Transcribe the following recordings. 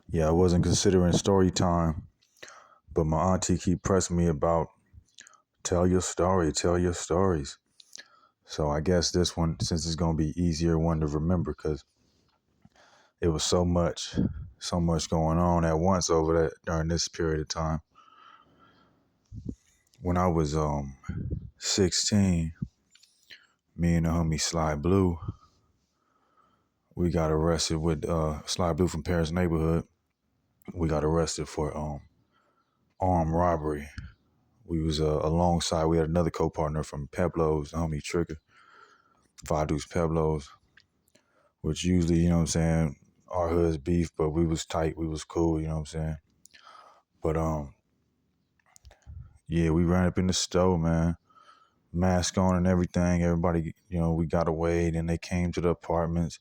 Yeah, I wasn't considering story time, but my auntie keep pressing me about tell your story, tell your stories. So I guess this one, since it's gonna be easier one to remember, because it was so much going on at once over that during this period of time. When I was 16, me and the homie Sly Blue, we got arrested with Sly Blue from Paris neighborhood. We got arrested for armed robbery. We was alongside. We had another co-partner from Peblos, the homie Trigger, Vadus Peblos, which usually, you know what I'm saying, our hood's beef, but we was tight, we was cool, you know what I'm saying. But yeah, we ran up in the store, man, mask on and everything. Everybody, you know, we got away. Then they came to the apartments.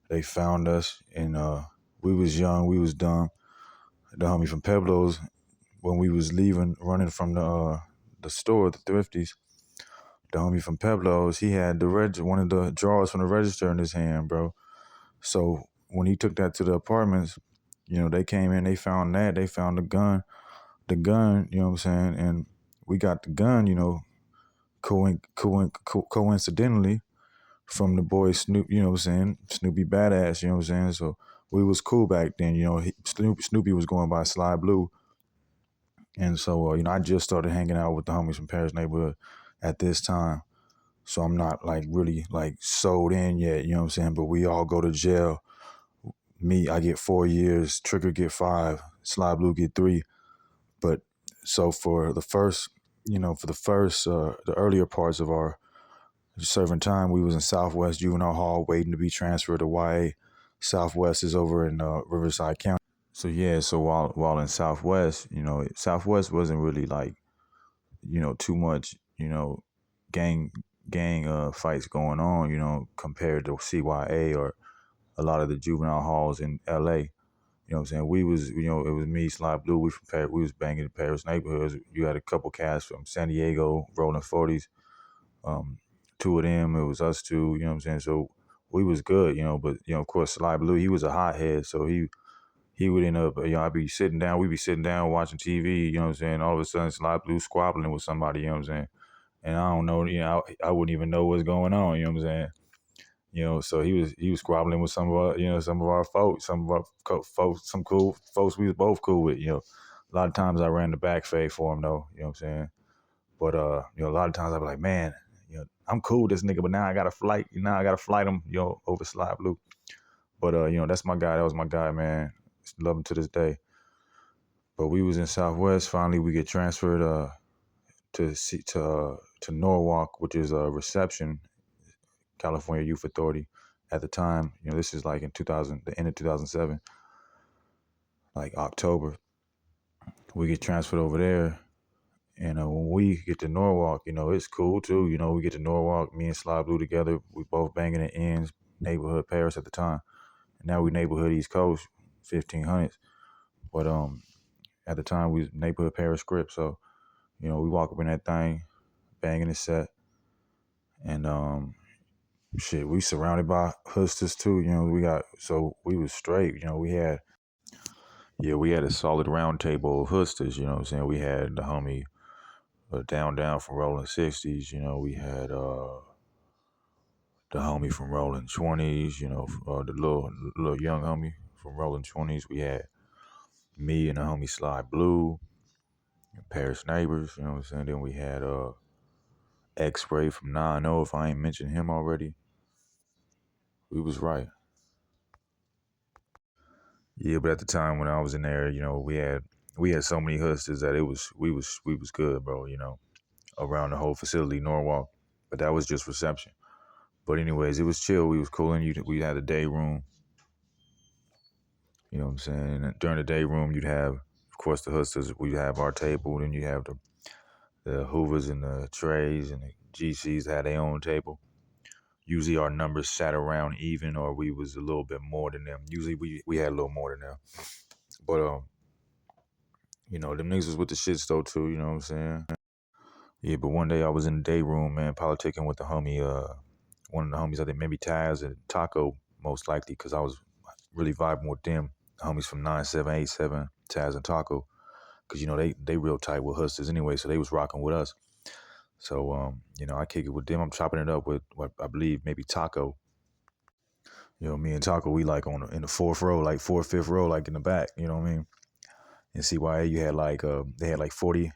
They found us, and we was young, we was dumb. The homie from Peblos, when we was leaving, running from the store, the Thrifties, the homie from Peblos, he had one of the drawers from the register in his hand, bro. So when he took that to the apartments, you know, they came in, they found that, they found the gun, you know what I'm saying? And we got the gun, you know, coincidentally from the boy Snoop, you know what I'm saying? Snoopy Badass, you know what I'm saying? So we was cool back then, you know, Snoopy was going by Sly Blue. And so, you know, I just started hanging out with the homies from Paris neighborhood at this time. So I'm not like really like sold in yet, you know what I'm saying? But we all go to jail. Me, I get 4 years, Trigger get 5, Sly Blue get 3. But so for the first, you know, the earlier parts of our serving time, we was in Southwest Juvenile Hall waiting to be transferred to YA. Southwest is over in Riverside County. So yeah, so while in Southwest, you know, Southwest wasn't really like, you know, too much, you know, gang fights going on, you know, compared to CYA or a lot of the juvenile halls in LA. You know what I'm saying? We was, you know, it was me, Sly Blue, we from Paris, we was banging in Paris neighborhoods. You had a couple cats from San Diego, rolling 40s. Um, Two of them, it was us two, you know what I'm saying? So we was good, you know, but, you know, of course, Sly Blue, he was a hothead, so he would end up, you know, I'd be sitting down, we'd be sitting down watching TV, you know what I'm saying? All of a sudden, Sly Blue squabbling with somebody, you know what I'm saying? And I don't know, you know, I wouldn't even know what's going on, you know what I'm saying? You know, so he was squabbling with some of our, you know, some of our folks, folks, some cool folks we was both cool with, you know. A lot of times I ran the back fade for him though, you know what I'm saying? But you know, a lot of times I'd be like, man, you know, I'm cool with this nigga, but now I gotta flight him, you know, over Sly Blue. But you know, that's my guy, that was my guy, man. Love him to this day. But we was in Southwest, finally we get transferred to Norwalk, which is a reception, California Youth Authority at the time. You know, this is like in 2000, the end of 2007, like October. We get transferred over there. And when we get to Norwalk, you know, it's cool too. You know, we get to Norwalk, me and Sly Blue together. We both banging in ends, neighborhood Paris at the time. And now we neighborhood East Coast, 1500s. But at the time we was neighborhood Paris script. So, you know, we walk up in that thing, banging the set. And shit, we surrounded by hustlers too. You know, so we was straight. You know, we had a solid round table of hustlers. You know what I'm saying? We had the homie down from Rolling 60s. You know, we had the homie from Rolling 20s. You know, the little young homie from Rolling 20s. We had me and the homie Sly Blue, and Paris Neighbors. You know what I'm saying? Then we had X-Ray from 9-0. If I ain't mentioned him already, we was right. Yeah, but at the time when I was in there, you know, we had so many hustlers that we was good, bro. You know, around the whole facility, Norwalk. But that was just reception. But anyways, it was chill. We was cooling. We had a day room. You know what I'm saying? And during the day room, you'd have, of course, the hustlers. We'd have our table. Then you have the Hoovers and the Trays and the GCs had their own table. Usually our numbers sat around even, or we was a little bit more than them. Usually we had a little more than them. But you know, them niggas was with the shit though too, you know what I'm saying? Yeah, but one day I was in the day room, man, politicking with the homie, one of the homies, I think maybe Taz and Taco, most likely, because I was really vibing with them. homies from 9787, Taz and Taco, because they real tight with hustlers anyway, so they was rocking with us. So I kick it with them. I'm chopping it up with what I believe maybe Taco. Me and Taco, we like in the fourth row, like fourth, fifth row, like in the back. You know what I mean? In CYA, you had like they had like 40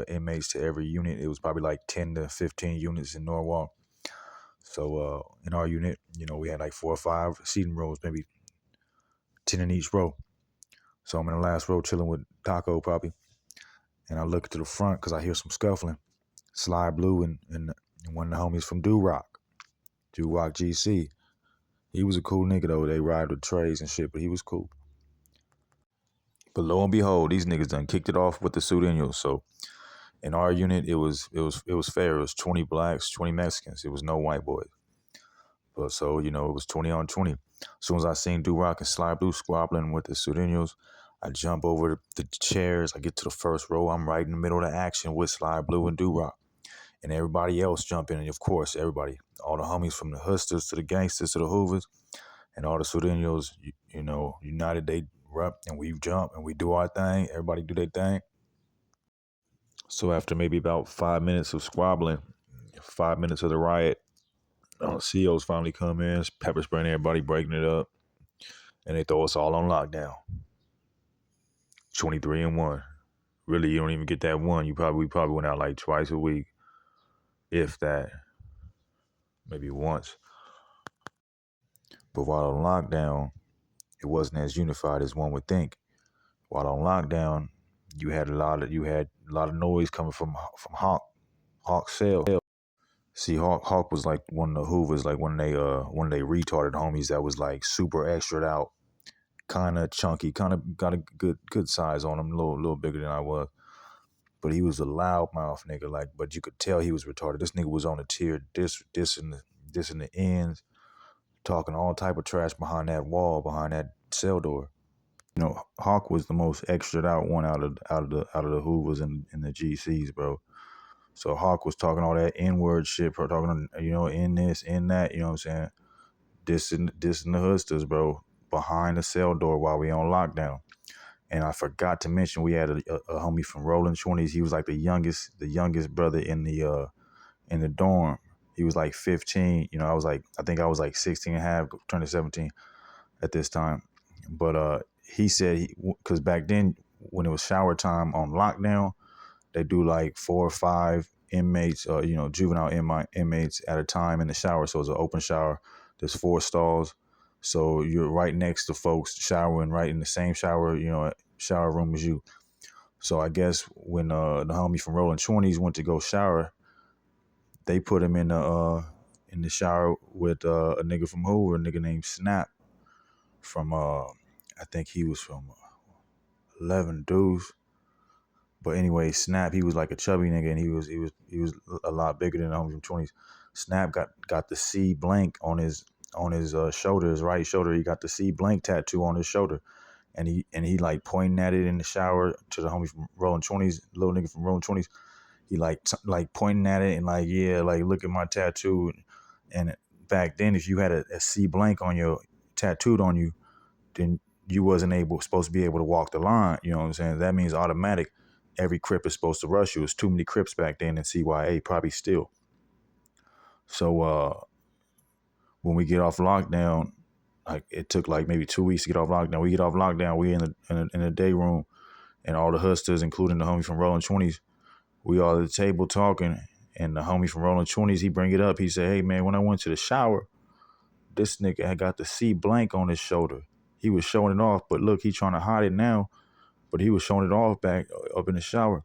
inmates to every unit. It was probably like 10 to 15 units in Norwalk. So in our unit, we had like 4 or 5 seating rows, maybe 10 in each row. So I'm in the last row chilling with Taco probably, and I look to the front because I hear some scuffling. Sly Blue and one of the homies from Do Rock GC. He was a cool nigga though. They ride with trays and shit, but he was cool. But lo and behold, these niggas done kicked it off with the Sureños. So in our unit, it was fair. It was 20 blacks, 20 Mexicans. It was no white boys. But so it was 20 on 20. As soon as I seen Do Rock and Sly Blue squabbling with the Sureños, I jump over the chairs. I get to the first row. I'm right in the middle of the action with Sly Blue and Do Rock. And everybody else jump in. And of course, everybody, all the homies from the hustlers to the gangsters to the hoovers, and all the Sureños, united, they rep and we jump and we do our thing. Everybody do their thing. So after maybe about 5 minutes of squabbling, 5 minutes of the riot, CEOs finally come in, pepper spraying everybody, breaking it up, and they throw us all on lockdown. 23-1. Really, you don't even get that one. We probably went out like twice a week, if that, maybe once. But while on lockdown, it wasn't as unified as one would think. While on lockdown, you had a lot of noise coming from Hawk's cell. See, Hawk was like one of the Hoovers, like one of they retarded homies that was like super extra out, kind of chunky, kind of got a good size on him, a little bigger than I was. But he was a loudmouth nigga, like, but you could tell he was retarded. This nigga was on the tier, dissing the ends, talking all type of trash behind that wall, behind that cell door. Hawk was the most extra out one out of the Hoovers and the GCs, bro. So Hawk was talking all that N-word shit, talking, in this, in that, you know what I'm saying? Dissing the hustlers, bro, behind the cell door while we on lockdown. And I forgot to mention we had a homie from Rolling 20s. He was like the youngest brother in the dorm. He was like 15. I think I was like 16 and a half, turning 17 at this time. But he said, because back then when it was shower time on lockdown, they do like 4 or 5 inmates, juvenile inmates at a time in the shower. So it's an open shower. There's 4 stalls. So you're right next to folks showering, right in the same shower, shower room as you. So I guess when the homie from Rolling 20s went to go shower, they put him in the shower with a nigga from Hoover, a nigga named Snap from I think he was from 11 Dudes. But anyway, Snap, he was like a chubby nigga, and he was a lot bigger than the homie from 20s. Snap got the C blank on his shoulder, his right shoulder. He got the C blank tattoo on his shoulder, and he like pointing at it in the shower to the homie from Rolling 20s, little nigga from Rolling 20s. He like pointing at it and like, yeah, like, look at my tattoo. And back then, if you had a C blank on your tattooed on you, then you wasn't supposed to be able to walk the line. You know what I'm saying? That means automatic. Every Crip is supposed to rush you. It's too many Crips back then in CYA, probably still. So when we get off lockdown, like, it took like maybe 2 weeks to get off lockdown. We get off lockdown, we in the day room, and all the hustlers, including the homie from Rolling 20s, we all at the table talking, and the homie from Rolling 20s, he bring it up. He said, hey man, when I went to the shower, this nigga had got the C blank on his shoulder. He was showing it off, but look, he trying to hide it now, but he was showing it off back up in the shower.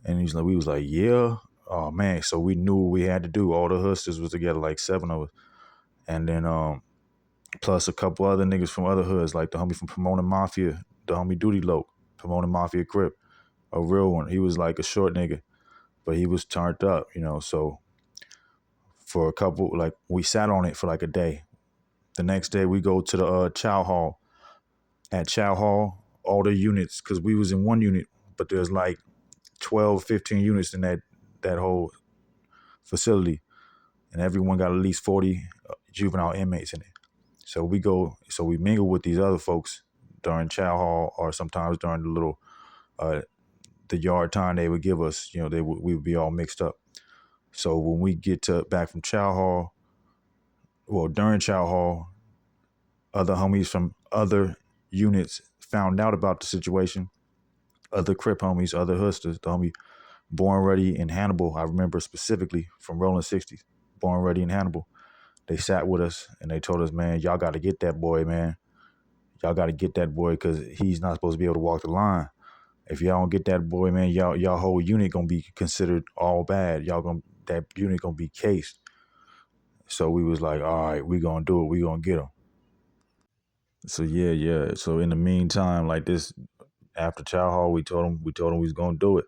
And we was like, yeah. Oh man, so we knew what we had to do. All the hustlers was together, like 7 of us. And then plus a couple other niggas from other hoods, like the homie from Pomona Mafia, the homie Duty Loke, Pomona Mafia Crip, a real one. He was like a short nigga, but he was turned up, so for a couple, like, we sat on it for like a day. The next day we go to the Chow Hall. At Chow Hall, all the units, because we was in one unit, but there's like 12, 15 units in that whole facility, and everyone got at least 40 juvenile inmates in it. So we mingle with these other folks during chow hall, or sometimes during the little uh, the yard time they would give us. We would be all mixed up. So when we get to back from chow hall, well, during chow hall, other homies from other units found out about the situation. Other Crip homies, other hustlers, the homie Born Ready in Hannibal, I remember specifically from Rolling 60s, Born Ready in Hannibal. They sat with us and they told us, man, y'all got to get that boy, man. Y'all got to get that boy because he's not supposed to be able to walk the line. If y'all don't get that boy, man, y'all whole unit gonna be considered all bad. That unit gonna be cased. So we was like, all right, we gonna do it. We gonna get him. So yeah. So in the meantime, like this, after chow hall, we told him we was gonna do it.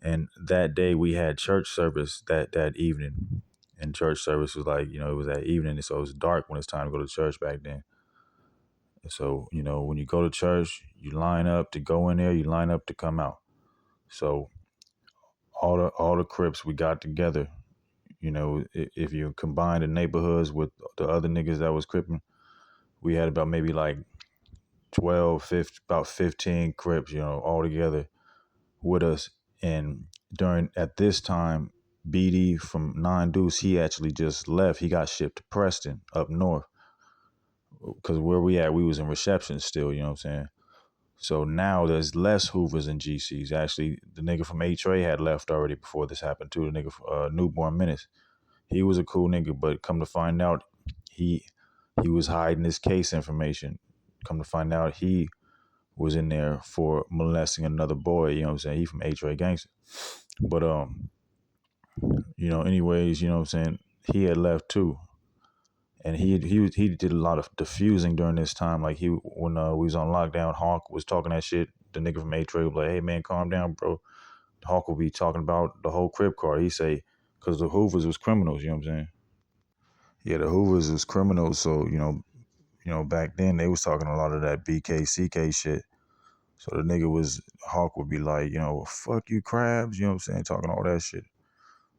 And that day we had church service that evening. And church service was like, it was that evening, so it was dark when it's time to go to church back then. And so, when you go to church, you line up to go in there, you line up to come out. So all the Crips we got together. If you combine the neighborhoods with the other niggas that was cripping, we had about maybe like 12, 15, about 15 Crips, all together with us. And at this time, BD from Nine Deuce, he actually just left. He got shipped to Preston up north. Because where we at, we was in reception still, you know what I'm saying? So now there's less Hoovers and GCs. Actually, the nigga from H-Ray had left already before this happened too. The nigga Newborn Menace. He was a cool nigga, but come to find out, he was hiding his case information. Come to find out, he was in there for molesting another boy. You know what I'm saying? He from H-Ray Gangster. But anyways, you know what I'm saying? He had left too, and he did a lot of diffusing during this time. Like when we was on lockdown, Hawk was talking that shit. The nigga from H-Ray was like, "Hey man, calm down, bro." Hawk will be talking about the whole crib car. He say, because the Hoovers was criminals. You know what I'm saying? Yeah, the Hoovers was criminals. So back then they was talking a lot of that BKCK shit. So the nigga Hawk would be like, fuck you crabs. You know what I'm saying? Talking all that shit.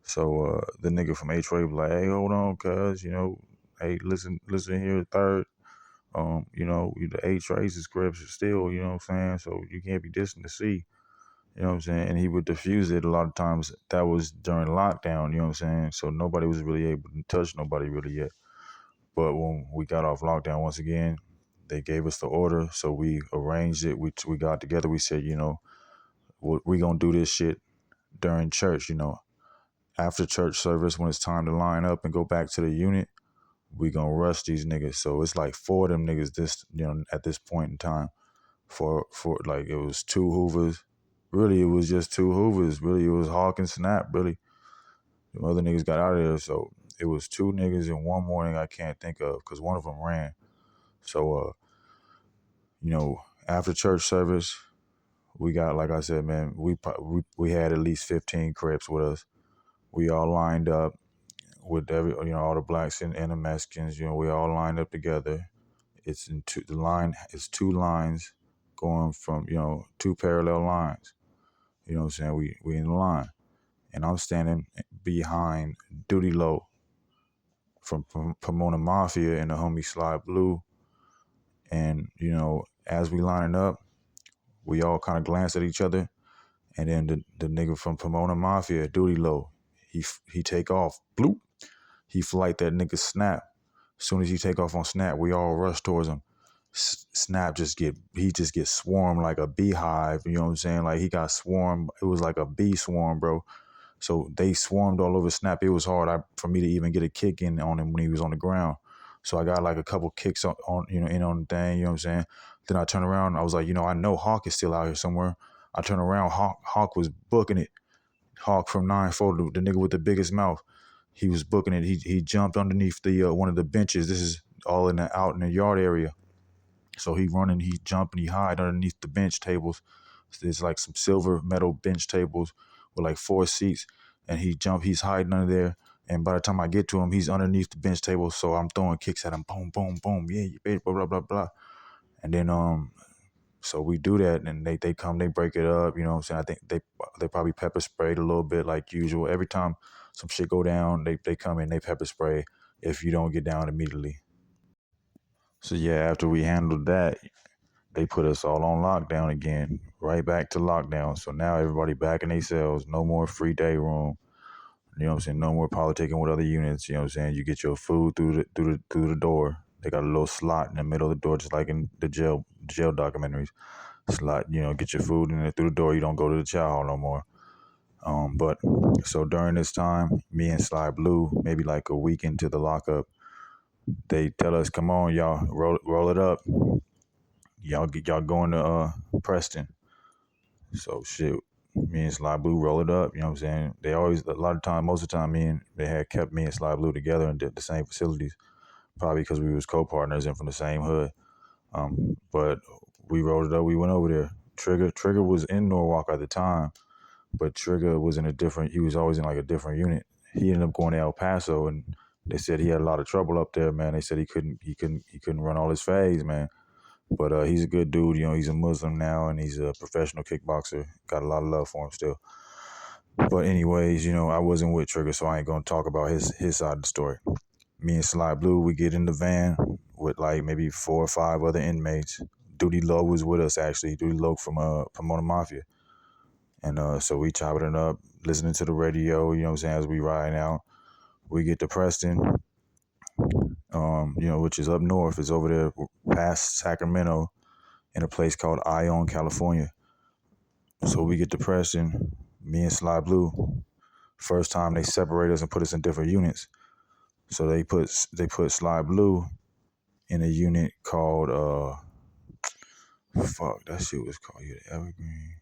So the nigga from H-Ray was like, hey, hold on, cuz, hey, listen here, third. The H-Ray's scripts are still, you know what I'm saying? So you can't be dissing the C. You know what I'm saying? And he would diffuse it a lot of times. That was during lockdown, you know what I'm saying? So nobody was really able to touch nobody really yet. But when we got off lockdown once again, they gave us the order. So we arranged it. We got together. We said, we going to do this shit during church, after church service, when it's time to line up and go back to the unit, we gonna rush these niggas. So it's like four of them niggas at this point in time. For like, it was two Hoovers. Really, it was just two Hoovers. Really, it was Hawk and Snap. Really, the other niggas got out of there. So it was two niggas in one morning I can't think of because one of them ran. So after church service, we got, like I said, man, we had at least 15 Crips with us. We all lined up with all the blacks and the Mexicans. We all lined up together. It's in it's two lines going from, two parallel lines. You know what I'm saying? We in the line. And I'm standing behind Duty Low from Pomona Mafia and the homie Sly Blue. And, as we lining up, we all kind of glance at each other. And then the nigga from Pomona Mafia, Duty Low, he take off. Bloop. He flight that nigga Snap. As soon as he take off on Snap, we all rush towards him. Snap just gets swarmed like a beehive. You know what I'm saying? Like, he got swarmed. It was like a bee swarm, bro. So they swarmed all over Snap. It was hard for me to even get a kick in on him when he was on the ground. So I got like a couple kicks on in on the thing. You know what I'm saying? Then I turn around. I was like, I know Hawk is still out here somewhere. I turn around. Hawk was booking it. Hawk from 9-4, the nigga with the biggest mouth. He was booking it. He jumped underneath the one of the benches. This is all out in the yard area. So he running, he jumping, he hide underneath the bench tables. There's like some silver metal bench tables with like 4 seats, and he's hiding under there. And by the time I get to him, he's underneath the bench table. So I'm throwing kicks at him, boom, boom, boom, yeah, you bitch, blah blah blah blah. And then so we do that, and they come, they break it up. You know what I'm saying? I think they probably pepper sprayed a little bit like usual. Every time some shit go down, they come in, they pepper spray if you don't get down immediately. So yeah, after we handled that, they put us all on lockdown again, right back to lockdown. So now everybody back in their cells, no more free day room. You know what I'm saying? No more politicking with other units. You know what I'm saying? You get your food through the door. They got a little slot in the middle of the door, just like in the jail documentaries. Slot, get your food in there through the door. You don't go to the chow hall no more. But so during this time, me and Sly Blue, maybe like a week into the lockup, they tell us, "Come on, y'all, roll it up. Y'all going to Preston." So shit, me and Sly Blue roll it up. You know what I'm saying? They always, a lot of time, most of the time, they had kept me and Sly Blue together in the same facilities, probably because we was co-partners and from the same hood. But we rolled it up. We went over there. Trigger was in Norwalk at the time, but Trigger was in a different. He was always in like a different unit. He ended up going to El Paso, and they said he had a lot of trouble up there, man. They said he couldn't run all his phase, man. But he's a good dude. He's a Muslim now, and he's a professional kickboxer. Got a lot of love for him still. But anyways, I wasn't with Trigger, so I ain't gonna talk about his side of the story. Me and Sly Blue, we get in the van with like maybe 4 or 5 other inmates. Duty Low was with us actually. Duty Low from Pomona Mafia. And so we chopping it up, listening to the radio, you know what I'm saying, as we riding out. We get to Preston, which is up north. It's over there past Sacramento in a place called Ione, California. So we get to Preston, me and Sly Blue. First time they separate us and put us in different units. So they put Sly Blue in a unit called that shit was called Evergreen.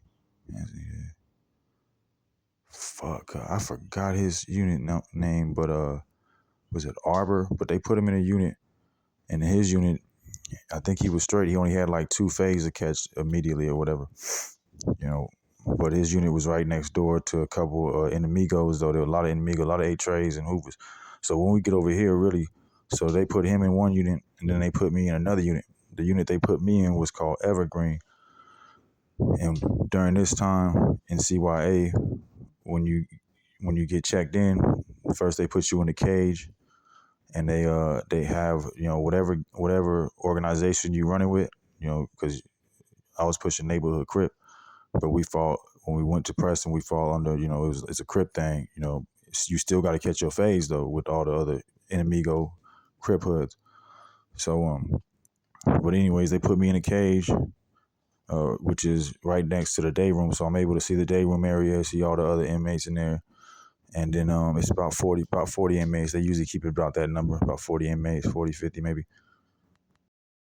Fuck, I forgot his unit name, but was it Arbor? But they put him in a unit, and his unit, I think he was straight. He only had like 2 phases to catch immediately or whatever, you know. But his unit was right next door to a couple enemigos, though. There were a lot of enemigos, a lot of A-Trays and Hoovers. So when we get over here, really, so they put him in one unit, and then they put me in another unit. The unit they put me in was called Evergreen. And during this time in CYA, when you get checked in, first they put you in a cage, and they have whatever organization you running with, because I was pushing neighborhood Crip, but we fall when we went to Preston, we fall under it's a Crip thing. You still got to catch your phase though with all the other enemigo Crip hoods. So but anyways, they put me in a cage. Which is right next to the day room, so I'm able to see the day room area, see all the other inmates in there. And then it's about 40 inmates. They usually keep it about that number, about 40 inmates, 40, 50 maybe.